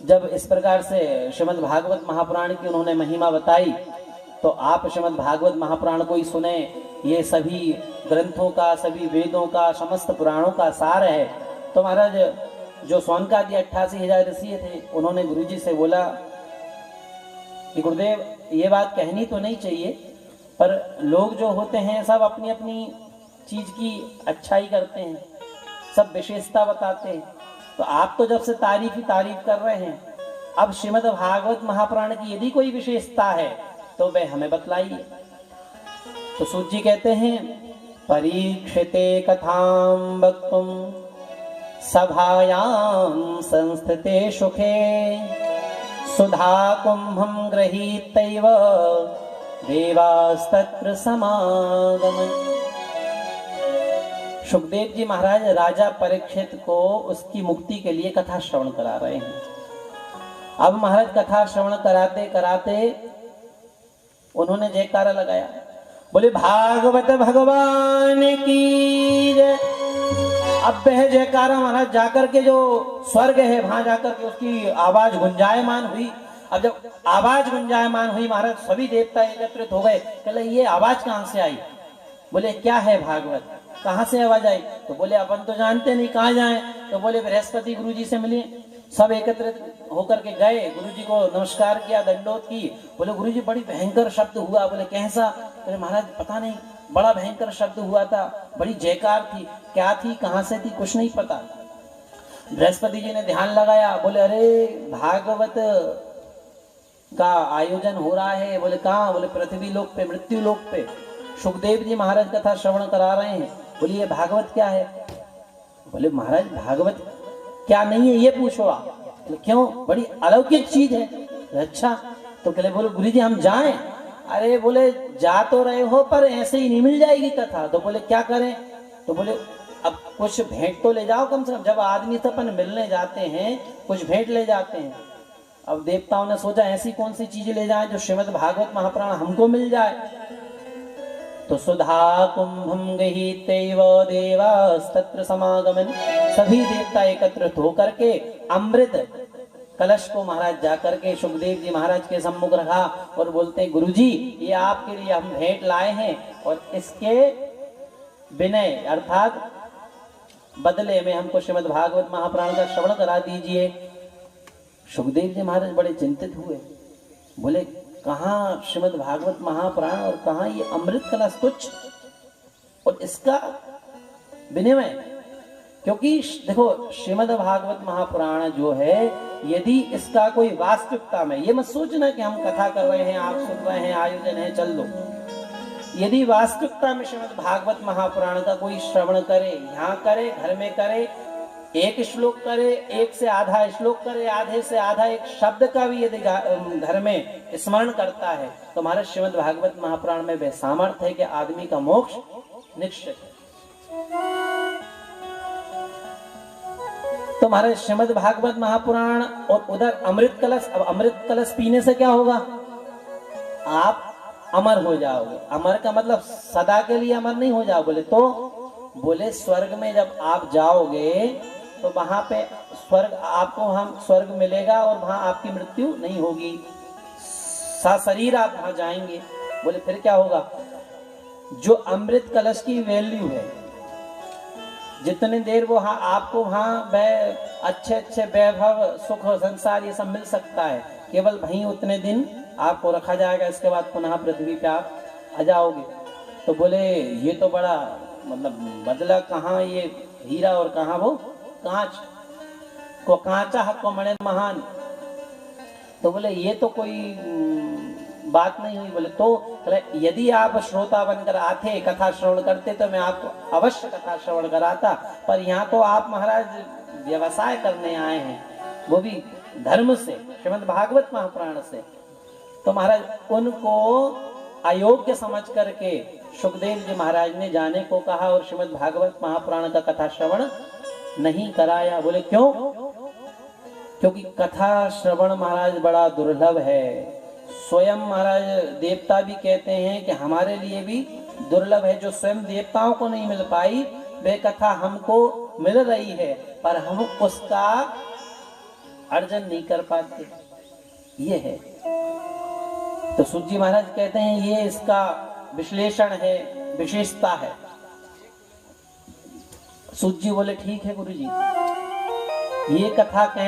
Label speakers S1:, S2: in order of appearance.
S1: जब इस प्रकार से श्रीमद् भागवत महापुराण की उन्होंने महिमा बताई, तो आप श्रीमद् भागवत महापुराण को ही सुने। ये सभी ग्रंथों का, सभी वेदों का, समस्त पुराणों का सार है। तो महाराज जो सौनकादि 88,000 ऋषि थे, उन्होंने गुरुजी से बोला कि गुरुदेव ये बात कहनी तो नहीं चाहिए, पर लोग जो होते हैं सब अपनी अपनी चीज की अच्छाई करते हैं, सब विशेषता बताते हैं। तो आप तो जब से तारीफ ही तारीफ कर रहे हैं, अब श्रीमद् भागवत महापुराण की यदि कोई विशेषता है तो वह हमें बतलाइए। तो सूत जी कहते हैं, परीक्षिते कथां वक्तुं सभायां संस्थिते सुखे सुधा कुंभं गृहीतैव देवास्तत्र समागमन्। सुखदेव जी महाराज राजा परीक्षित को उसकी मुक्ति के लिए कथा श्रवण करा रहे हैं। अब महाराज कथा श्रवण कराते कराते उन्होंने जयकारा लगाया, बोले भागवत भगवान की जय। अब वह जयकारा महाराज जाकर के जो स्वर्ग है वहां जाकर के उसकी आवाज गुंजायमान हुई। अब जब आवाज गुंजायमान हुई महाराज सभी देवता एकत्रित हो गए। कहले ये आवाज कहां से आई? बोले क्या है भागवत, कहां से आवाज आई? तो बोले अपन तो जानते नहीं, कहां जाएं? तो बोले बृहस्पति गुरुजी से मिलिए। सब एकत्रित होकर के गए, गुरुजी को नमस्कार किया, दंडोत की। बोले गुरुजी बड़ी भयंकर शब्द हुआ। बोले कैसा? बोले महाराज पता नहीं, बड़ा भयंकर शब्द हुआ था, बड़ी जयकार थी। क्या थी, कहां से थी, कुछ नहीं पता। बृहस्पति जी ने ध्यान लगाया, बोले अरे भागवत का आयोजन हो रहा है। बोले कहाँ? बोले पृथ्वी लोक पे, मृत्यु लोक पे सुखदेव जी महाराज कथा श्रवण करा रहे हैं। बोले ये भागवत क्या है? बोले महाराज भागवत क्या नहीं है ये पूछो आप। तो क्यों? बड़ी अलौकिक चीज है। अच्छा तो कहले बोले गुरुजी हम जाएं? अरे बोले जा तो रहे हो पर ऐसे ही नहीं मिल जाएगी कथा। तो बोले क्या करें? तो बोले अब कुछ भेंट तो ले जाओ कम से कम, जब आदमी से अपन मिलने जाते हैं कुछ भेंट ले जाते हैं। अब देवताओं ने सोचा ऐसी कौन सी चीजें ले जाएं जो श्रीमद् भागवत महापुराण हमको मिल जाए। तो सुधा कुंभं गहीतैव देवास्तत्र समागमन्। सभी देवता एकत्रित होकर के अमृत कलश को महाराज जाकर के सुखदेव जी महाराज के सम्मुख रखा और बोलते गुरुजी ये आपके लिए हम भेंट लाए हैं और इसके विनय अर्थात बदले में हमको श्रीमद् भागवत महापुराण का श्रवण करा दीजिए। सुखदेव जी महाराज बड़े चिंतित हुए। बोले कहाँ श्रीमद् भागवत महापुराण और कहाँ ये अमृत कलश तुच्छ और इसका विनिमय? क्योंकि देखो श्रीमद् भागवत महापुराण जो है यदि इसका कोई वास्तविकता में, ये मत सोचना कि हम कथा कर रहे हैं, आप सुन रहे हैं, आयोजन है, चल लो। यदि वास्तविकता में श्रीमद् भागवत महापुराण का कोई श्रवण करे, यहाँ करे, घर में करे, एक श्लोक करे, एक से आधा श्लोक करे, आधे से आधा एक शब्द का भी यदि घर में स्मरण करता है तो हमारे श्रीमद् भागवत महापुराण में वह सामर्थ्य है कि आदमी का मोक्ष निश्चित है। तो हमारे श्रीमद् भागवत महापुराण और उधर अमृत कलश। अब अमृत कलश पीने से क्या होगा? आप अमर हो जाओगे। अमर का मतलब सदा के लिए अमर नहीं हो जाओ। बोले तो बोले स्वर्ग में जब आप जाओगे तो वहां पे स्वर्ग आपको, वहां स्वर्ग मिलेगा और वहां आपकी मृत्यु नहीं होगी, सशरीर आप वहां जाएंगे। बोले फिर क्या होगा? जो अमृत कलश की वैल्यू है, जितने देर वो आपको वहां अच्छे अच्छे वैभव, सुख, संसार ये सब मिल सकता है, केवल वहीं उतने दिन आपको रखा जाएगा। इसके बाद पुनः पृथ्वी पे आप आ जाओगे। तो बोले ये तो बड़ा मतलब बदला, कहाँ ये हीरा और कहाँ वो कांच को, कांचा हक को मणे महान। तो बोले ये तो कोई बात नहीं हुई। बोले तो यदि आप श्रोता बनकर आते, कथा श्रवण करते तो मैं आपको अवश्य कथा श्रवण कराता, पर यहाँ तो आप महाराज व्यवसाय करने आए हैं, वो भी धर्म से, श्रीमद् भागवत महापुराण से। तो महाराज उनको अयोग्य समझ करके सुखदेव जी महाराज ने जाने को कहा और श्रीमद् भागवत महापुराण का कथा श्रवण नहीं कराया। बोले क्यों? क्योंकि कथा श्रवण महाराज बड़ा दुर्लभ है। स्वयं महाराज देवता भी कहते हैं कि हमारे लिए भी दुर्लभ है। जो स्वयं देवताओं को नहीं मिल पाई वे कथा हमको मिल रही है, पर हम उसका अर्जन नहीं कर पाते, ये है। तो सूत जी महाराज कहते हैं ये इसका विश्लेषण है, विशेषता है। सूत जी बोले ठीक है गुरु जी, ये कथा कह